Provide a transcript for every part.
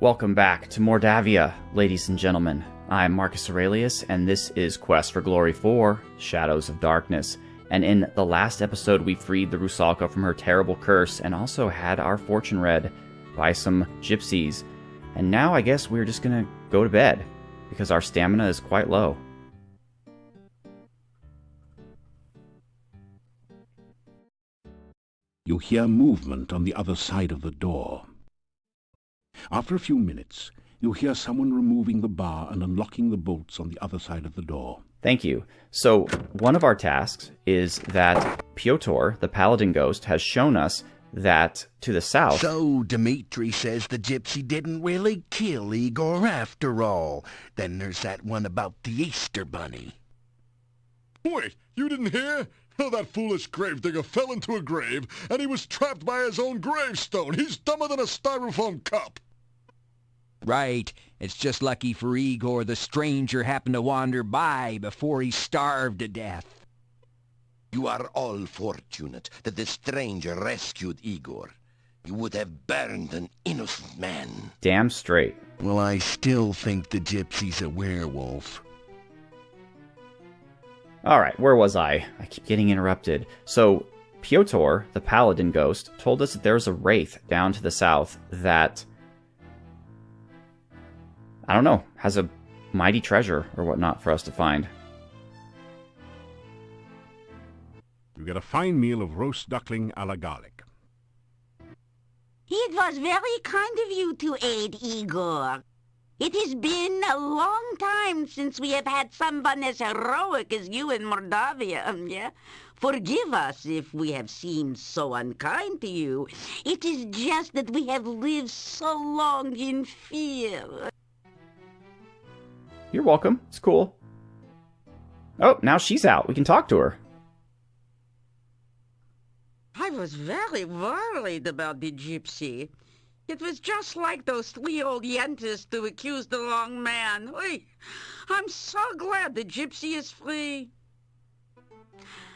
Welcome back to Mordavia, ladies and gentlemen. I'm Marcus Aurelius, and this is Quest for Glory 4, Shadows of Darkness. And in the last episode, we freed the Rusalka from her terrible curse, and also had our fortune read by some gypsies. And now I guess we're just gonna go to bed, because our stamina is quite low. You hear movement on the other side of the door. After a few minutes, you hear someone removing the bar and unlocking the bolts on the other side of the door. Thank you. So, one of our tasks is that Piotr, the paladin ghost, has shown us that to the south... So, Dmitri says the gypsy didn't really kill Igor after all. Then there's that one about the Easter Bunny. Wait, you didn't hear? Oh, that foolish gravedigger fell into a grave, and he was trapped by his own gravestone. He's dumber than a styrofoam cup. Right. It's just lucky for Igor the stranger happened to wander by before he starved to death. You are all fortunate that the stranger rescued Igor. You would have burned an innocent man. Damn straight. Well, I still think the gypsy's a werewolf. Alright, where was I? I keep getting interrupted. So, Piotr, the paladin ghost, told us that there's a wraith down to the south that, I don't know, has a mighty treasure or whatnot for us to find. You get a fine meal of roast duckling a la garlic. It was very kind of you to aid Igor. It has been a long time since we have had someone as heroic as you in Mordavia, yeah? Forgive us if we have seemed so unkind to you. It is just that we have lived so long in fear. You're welcome. It's cool. Oh, now she's out. We can talk to her. I was very worried about the gypsy. It was just like those 3 old yentas to accuse the wrong man. Oy, I'm so glad the gypsy is free.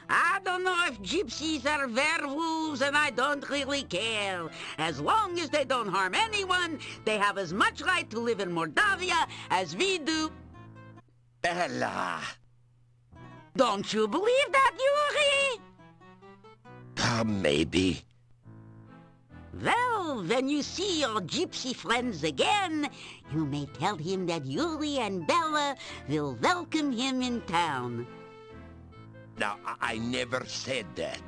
I don't know if gypsies are werewolves, and I don't really care. As long as they don't harm anyone, they have as much right to live in Mordavia as we do. Bella! Don't you believe that, Yuri? Maybe. Well, when you see your gypsy friends again, you may tell him that Yuri and Bella will welcome him in town. Now, I never said that.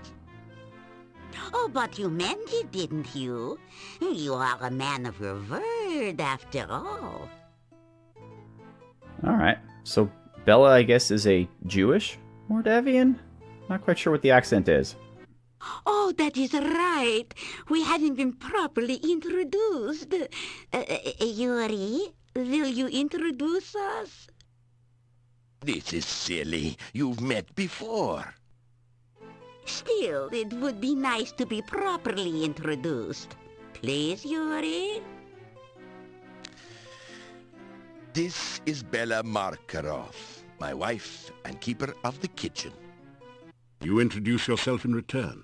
Oh, but you meant it, didn't you? You are a man of your word, after all. Alright, so Bella, I guess, is a Jewish Mordavian? Not quite sure what the accent is. Oh, that is right. We hadn't been properly introduced. Yuri, will you introduce us? This is silly. You've met before. Still, it would be nice to be properly introduced. Please, Yuri? This is Bella Markarov, my wife and keeper of the kitchen. You introduce yourself in return.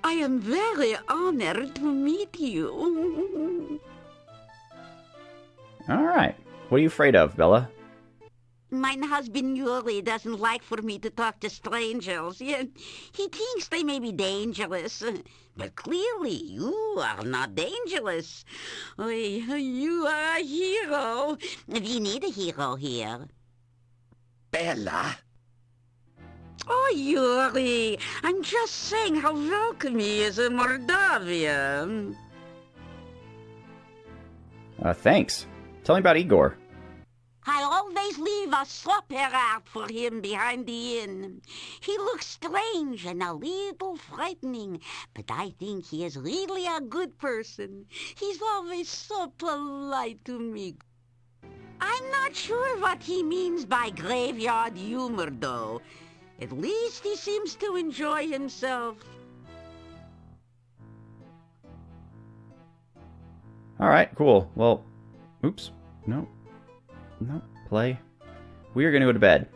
I am very honored to meet you. Alright. What are you afraid of, Bella? My husband Yuri doesn't like for me to talk to strangers. He thinks they may be dangerous. But clearly, you are not dangerous. You are a hero. We need a hero here. Bella? Oh, Yuri, I'm just saying how welcome he is in Mordavia. Thanks. Tell me about Igor. I always leave a supper out for him behind the inn. He looks strange and a little frightening, but I think he is really a good person. He's always so polite to me. I'm not sure what he means by graveyard humor, though. At least he seems to enjoy himself. Alright, cool. Well, oops. No, play. We are going to go to bed.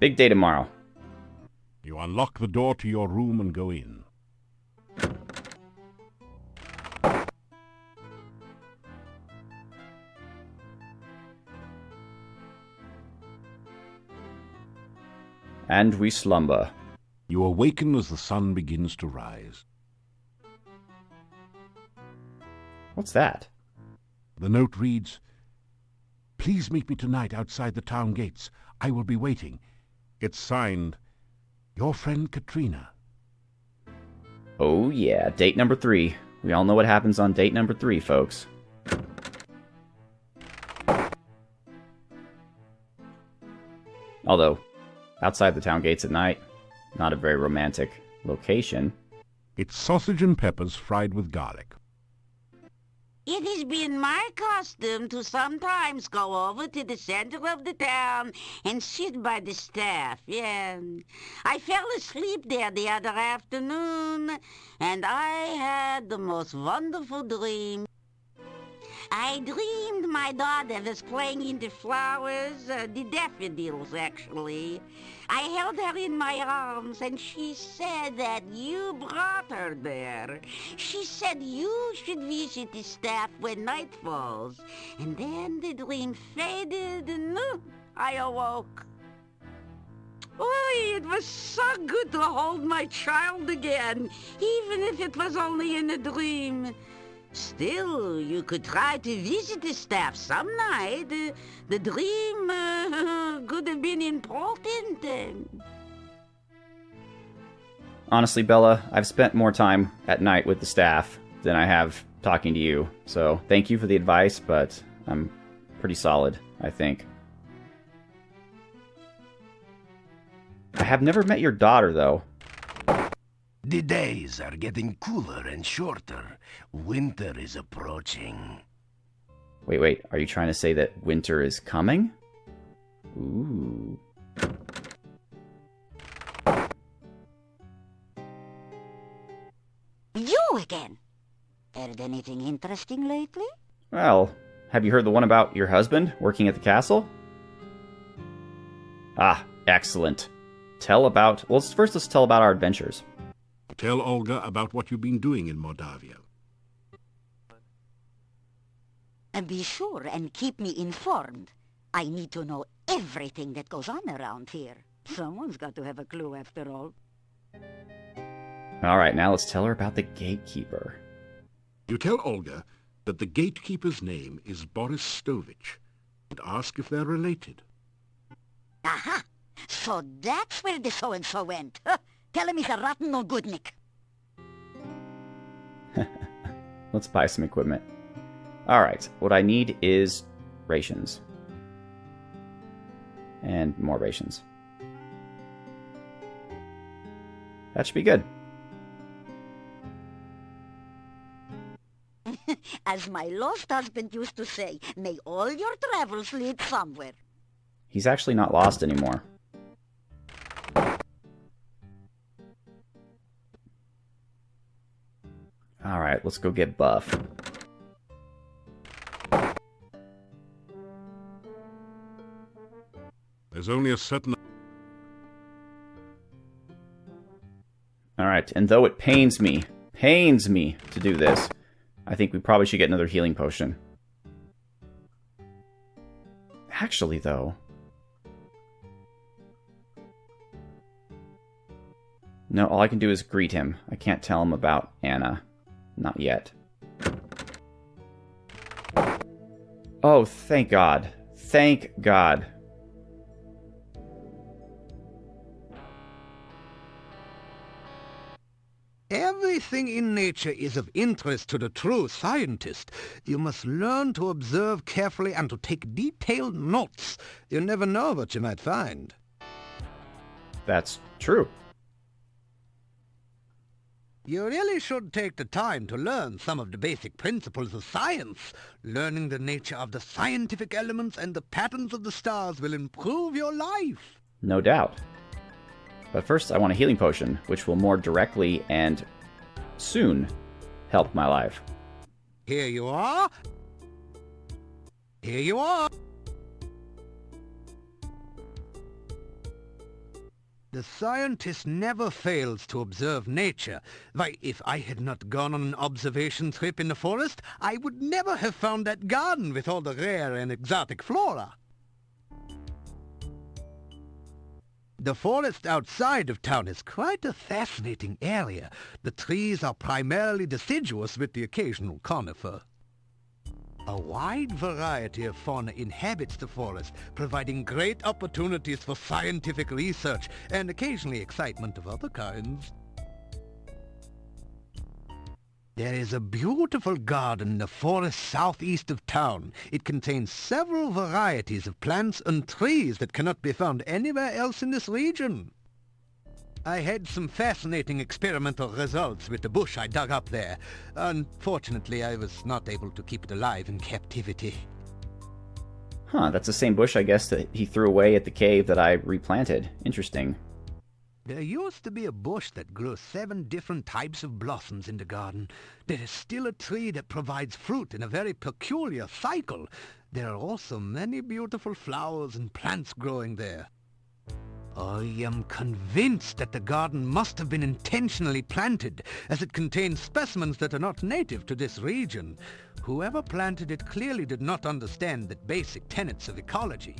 Big day tomorrow. You unlock the door to your room and go in. And we slumber. You awaken as the sun begins to rise. What's that? The note reads, "Please meet me tonight outside the town gates. I will be waiting." It's signed, Your friend Katrina. Oh yeah, date number 3. We all know what happens on date number 3, folks. Although, outside the town gates at night, not a very romantic location. It's sausage and peppers fried with garlic. It has been my custom to sometimes go over to the center of the town and sit by the staff, yeah. I fell asleep there the other afternoon, and I had the most wonderful dream. I dreamed my daughter was playing in the flowers, the daffodils, actually. I held her in my arms, and she said that you brought her there. She said you should visit the staff when night falls. And then the dream faded, and I awoke. Oy, it was so good to hold my child again, even if it was only in a dream. Still, you could try to visit the staff some night. The dream could have been important. Honestly, Bella, I've spent more time at night with the staff than I have talking to you. So thank you for the advice, but I'm pretty solid, I think. I have never met your daughter, though. The days are getting cooler and shorter. Winter is approaching. Wait, are you trying to say that winter is coming? Ooh. You again? Heard anything interesting lately? Well, have you heard the one about your husband working at the castle? Ah, excellent. Let's tell about our adventures. Tell Olga about what you've been doing in Moldavia. And be sure and keep me informed. I need to know everything that goes on around here. Someone's got to have a clue after all. Alright, now let's tell her about the gatekeeper. You tell Olga that the gatekeeper's name is Boris Stovich, and ask if they're related. Aha! So that's where the so-and-so went. Tell him he's a rotten no goodnik. Let's buy some equipment. Alright, what I need is rations. And more rations. That should be good. As my lost husband used to say, may all your travels lead somewhere. He's actually not lost anymore. Alright, let's go get Buff. There's only a certain... Alright, and though it pains me to do this, I think we probably should get another healing potion. Actually, though... No, all I can do is greet him. I can't tell him about Anna. Not yet. Oh, thank God. Thank God. Everything in nature is of interest to the true scientist. You must learn to observe carefully and to take detailed notes. You never know what you might find. That's true. You really should take the time to learn some of the basic principles of science. Learning the nature of the scientific elements and the patterns of the stars will improve your life. No doubt. But first, I want a healing potion, which will more directly and soon help my life. Here you are. Here you are. The scientist never fails to observe nature. Why, if I had not gone on an observation trip in the forest, I would never have found that garden with all the rare and exotic flora. The forest outside of town is quite a fascinating area. The trees are primarily deciduous with the occasional conifer. A wide variety of fauna inhabits the forest, providing great opportunities for scientific research and occasionally excitement of other kinds. There is a beautiful garden in the forest southeast of town. It contains several varieties of plants and trees that cannot be found anywhere else in this region. I had some fascinating experimental results with the bush I dug up there. Unfortunately, I was not able to keep it alive in captivity. Huh, that's the same bush, I guess, that he threw away at the cave that I replanted. Interesting. There used to be a bush that grew 7 different types of blossoms in the garden. There is still a tree that provides fruit in a very peculiar cycle. There are also many beautiful flowers and plants growing there. I am convinced that the garden must have been intentionally planted, as it contains specimens that are not native to this region. Whoever planted it clearly did not understand the basic tenets of ecology.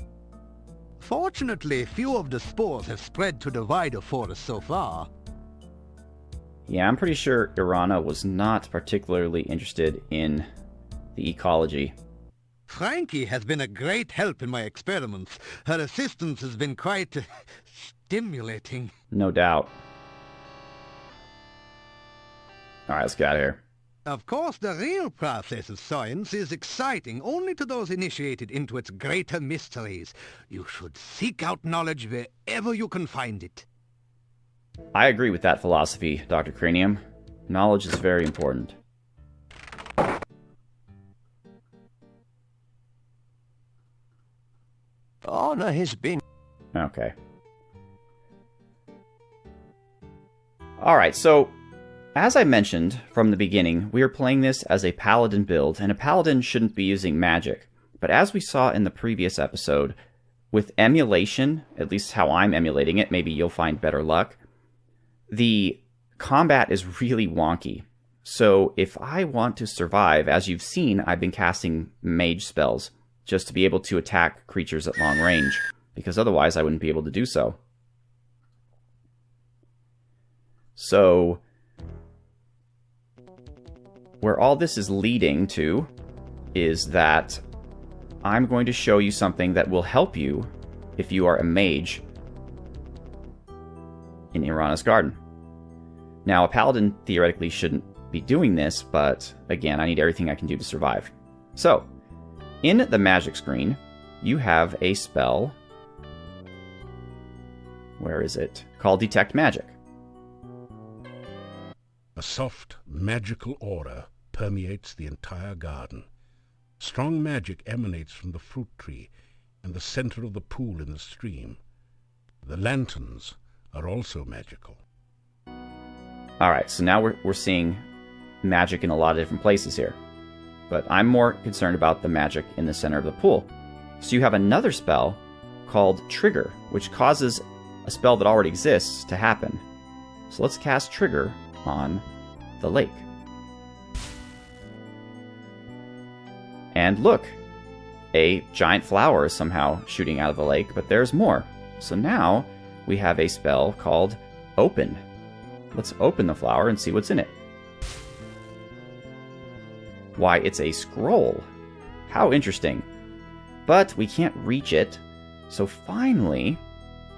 Fortunately, few of the spores have spread to the wider forest so far. Yeah, I'm pretty sure Irana was not particularly interested in the ecology. Frankie has been a great help in my experiments. Her assistance has been quite stimulating. No doubt. Alright, let's get out of here. Of course, the real process of science is exciting only to those initiated into its greater mysteries. You should seek out knowledge wherever you can find it. I agree with that philosophy, Dr. Cranium. Knowledge is very important. Honor has been... Okay. Alright, so, as I mentioned from the beginning, we are playing this as a paladin build, and a paladin shouldn't be using magic. But as we saw in the previous episode, with emulation, at least how I'm emulating it, maybe you'll find better luck, the combat is really wonky. So if I want to survive, as you've seen, I've been casting mage spells, just to be able to attack creatures at long range, because otherwise I wouldn't be able to do so. So, where all this is leading to is that I'm going to show you something that will help you if you are a mage in Irana's Garden. Now, a paladin theoretically shouldn't be doing this, but again, I need everything I can do to survive. So, in the magic screen, you have a spell. Where is it? Called Detect Magic. A soft, magical aura permeates the entire garden. Strong magic emanates from the fruit tree and the center of the pool in the stream. The lanterns are also magical. Alright, so now we're seeing magic in a lot of different places here. But I'm more concerned about the magic in the center of the pool. So you have another spell called Trigger, which causes a spell that already exists to happen. So let's cast Trigger on the lake. And look, a giant flower is somehow shooting out of the lake, but there's more. So now we have a spell called Open. Let's open the flower and see what's in it. Why, it's a scroll. How interesting. But we can't reach it, so finally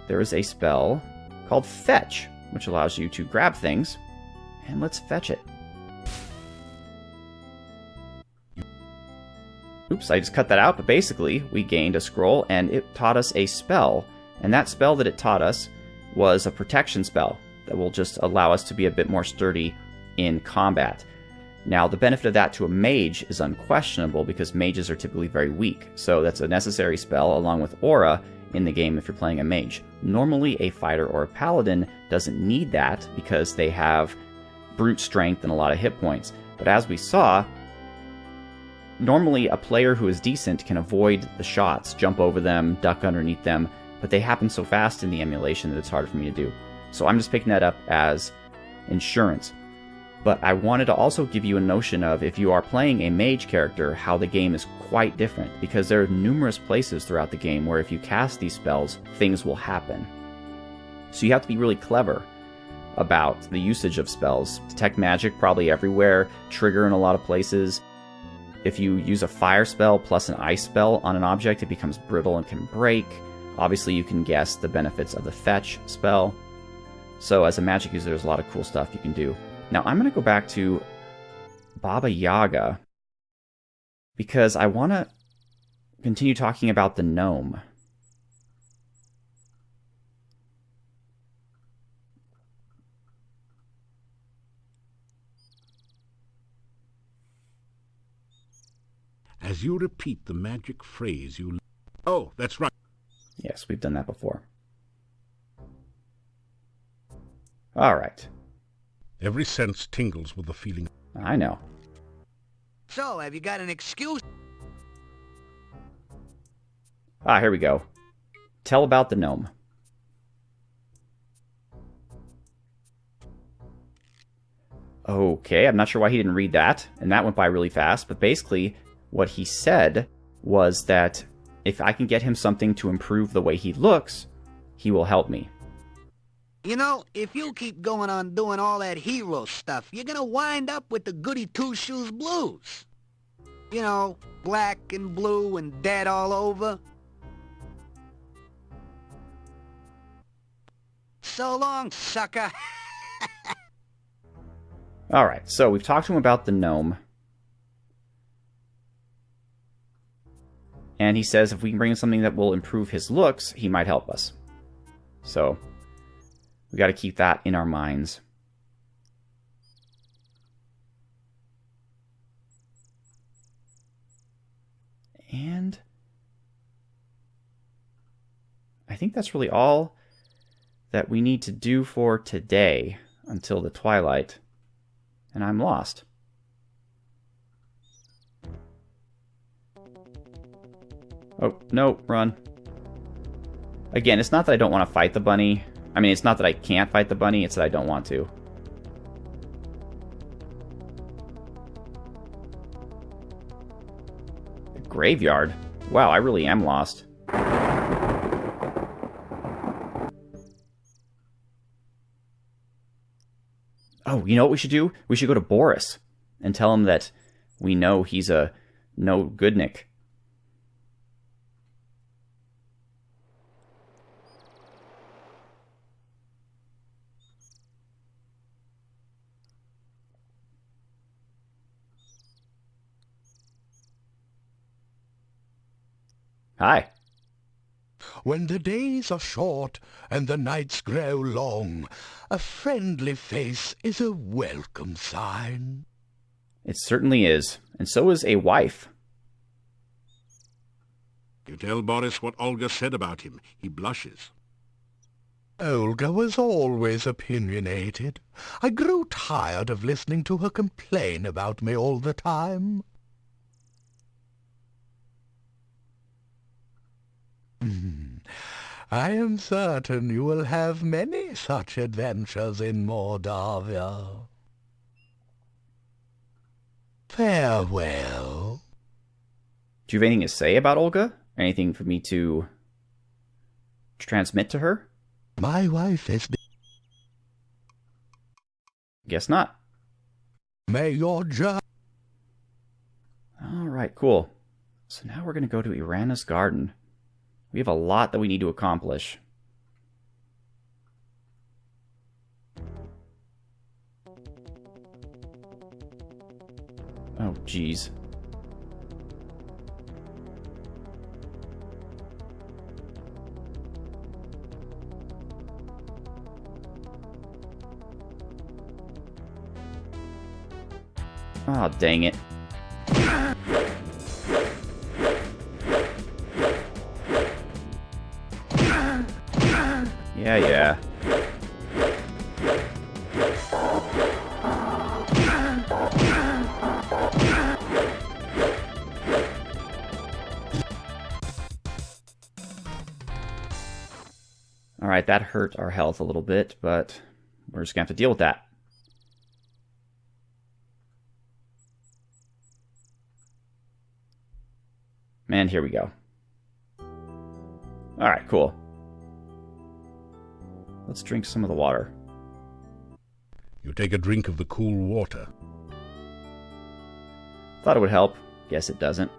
there is a spell called Fetch, which allows you to grab things, and let's fetch it. Oops, I just cut that out, but basically we gained a scroll and it taught us a spell, and that spell that it taught us was a protection spell that will just allow us to be a bit more sturdy in combat. Now, the benefit of that to a mage is unquestionable because mages are typically very weak, so that's a necessary spell along with aura in the game if you're playing a mage. Normally, a fighter or a paladin doesn't need that because they have brute strength and a lot of hit points. But as we saw, normally a player who is decent can avoid the shots, jump over them, duck underneath them, but they happen so fast in the emulation that it's hard for me to do. So I'm just picking that up as insurance. But I wanted to also give you a notion of, if you are playing a mage character, how the game is quite different, because there are numerous places throughout the game where if you cast these spells, things will happen. So you have to be really clever about the usage of spells. Detect magic probably everywhere, trigger in a lot of places. If you use a fire spell plus an ice spell on an object, it becomes brittle and can break. Obviously, you can guess the benefits of the fetch spell. So as a magic user, there's a lot of cool stuff you can do. Now, I'm going to go back to Baba Yaga because I want to continue talking about the gnome. As you repeat the magic phrase, you... Oh, that's right. Yes, we've done that before. All right. Every sense tingles with the feeling. I know. So, have you got an excuse? Ah, here we go. Tell about the gnome. Okay, I'm not sure why he didn't read that, and that went by really fast, but basically what he said was that if I can get him something to improve the way he looks, he will help me. You know, if you keep going on doing all that hero stuff, you're gonna wind up with the goody two-shoes blues. You know, black and blue and dead all over. So long, sucker. Alright, so we've talked to him about the gnome. And he says if we can bring him something that will improve his looks, he might help us. So, we got to keep that in our minds. And I think that's really all that we need to do for today until the Twilight. And I'm lost. Oh, no, run. Again, it's not that I don't want to fight the bunny. I mean, it's not that I can't fight the bunny, it's that I don't want to. The graveyard? Wow, I really am lost. Oh, you know what we should do? We should go to Boris and tell him that we know he's a no-goodnik. Hi. When the days are short and the nights grow long, a friendly face is a welcome sign. It certainly is, and so is a wife. You tell Boris what Olga said about him. He blushes. Olga was always opinionated. I grew tired of listening to her complain about me all the time. I am certain you will have many such adventures in Mordavia. Farewell. Do you have anything to say about Olga? Anything for me to transmit to her? My wife has been... Guess not. May your journey... Alright, cool. So now we're going to go to Irana's garden. We have a lot that we need to accomplish. Oh, jeez. Oh, dang it. Yeah. Alright, that hurt our health a little bit, but we're just gonna have to deal with that. And here we go. Alright, cool. Let's drink some of the water. You take a drink of the cool water. Thought it would help. Guess it doesn't.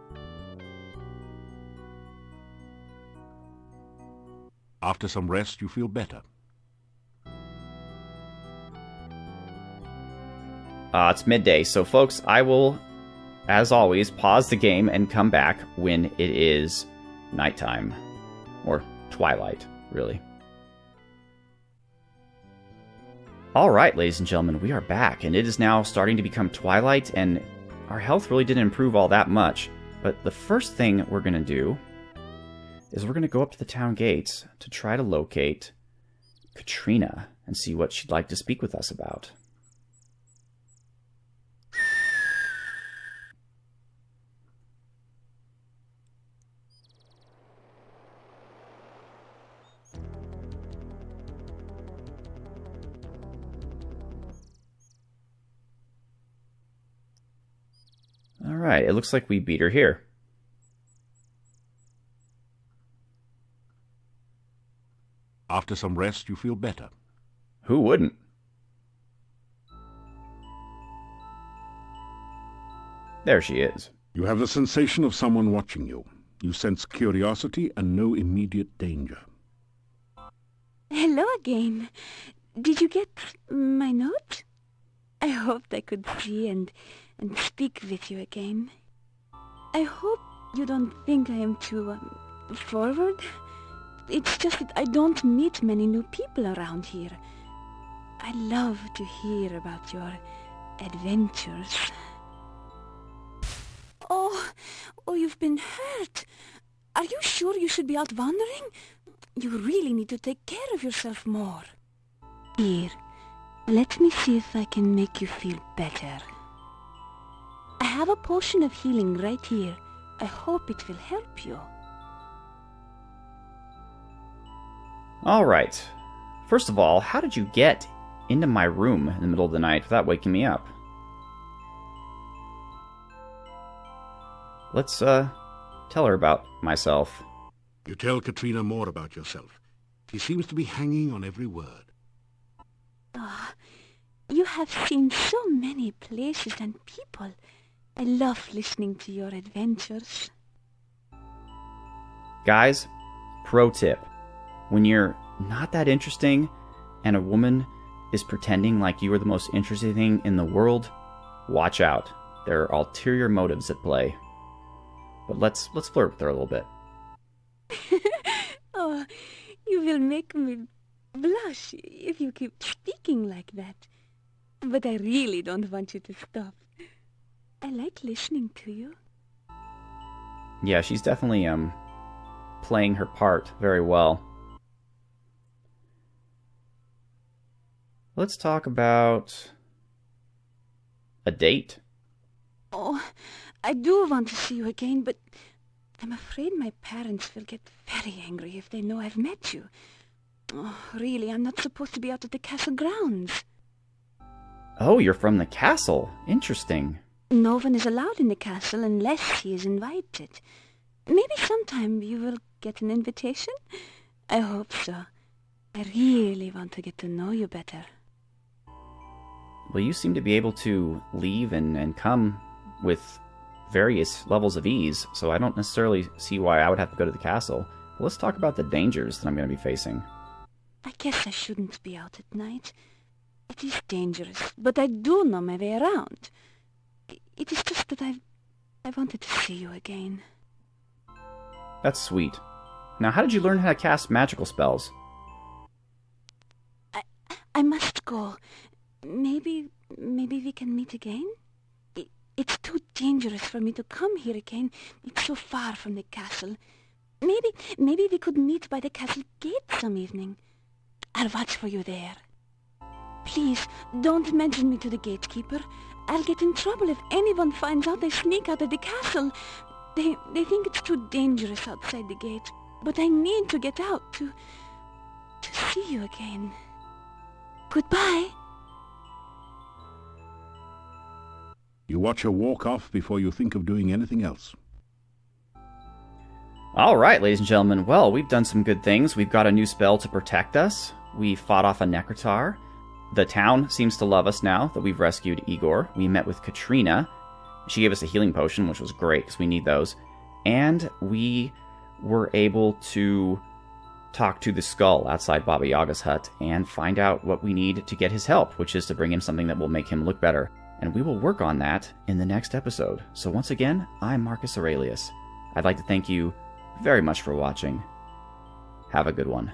After some rest, you feel better. It's midday, so folks, I will, as always, pause the game and come back when it is nighttime. Or twilight, really. Alright, ladies and gentlemen, we are back, and it is now starting to become twilight, and our health really didn't improve all that much. But the first thing we're going to do is we're going to go up to the town gates to try to locate Katrina and see what she'd like to speak with us about. Alright, it looks like we beat her here. After some rest, you feel better. Who wouldn't? There she is. You have the sensation of someone watching you. You sense curiosity and no immediate danger. Hello again. Did you get my note? I hoped I could see and speak with you again. I hope you don't think I am too forward. It's just that I don't meet many new people around here. I love to hear about your adventures. Oh, you've been hurt. Are you sure you should be out wandering? You really need to take care of yourself more. Here, let me see if I can make you feel better. I have a potion of healing right here. I hope it will help you. Alright. First of all, how did you get into my room in the middle of the night without waking me up? Let's, tell her about myself. You tell Katrina more about yourself. She seems to be hanging on every word. You have seen so many places and people. I love listening to your adventures. Guys, pro tip. When you're not that interesting and a woman is pretending like you are the most interesting thing in the world, watch out. There are ulterior motives at play. But let's flirt with her a little bit. Oh, you will make me blush if you keep speaking like that. But I really don't want you to stop. I like listening to you. Yeah, she's definitely playing her part very well. Let's talk about a date. Oh, I do want to see you again, but I'm afraid my parents will get very angry if they know I've met you. Oh, really, I'm not supposed to be out at the castle grounds. Oh, you're from the castle. Interesting. No one is allowed in the castle unless he is invited. Maybe sometime you will get an invitation? I hope so. I really want to get to know you better. Well, you seem to be able to leave and come with various levels of ease, so I don't necessarily see why I would have to go to the castle. But let's talk about the dangers that I'm going to be facing. I guess I shouldn't be out at night. It is dangerous, but I do know my way around. It is just that I wanted to see you again. That's sweet. Now, how did you learn how to cast magical spells? I must go. Maybe we can meet again? It's too dangerous for me to come here again. It's so far from the castle. Maybe we could meet by the castle gate some evening. I'll watch for you there. Please, don't mention me to the gatekeeper. I'll get in trouble if anyone finds out I sneak out of the castle. They think it's too dangerous outside the gate. But I need to get out to see you again. Goodbye. You watch her walk off before you think of doing anything else. Alright, ladies and gentlemen, well, we've done some good things. We've got a new spell to protect us. We fought off a Necrotar. The town seems to love us now that we've rescued Igor. We met with Katrina. She gave us a healing potion, which was great because we need those. And we were able to talk to the skull outside Baba Yaga's hut and find out what we need to get his help, which is to bring him something that will make him look better. And we will work on that in the next episode. So once again, I'm Marcus Aurelius. I'd like to thank you very much for watching. Have a good one.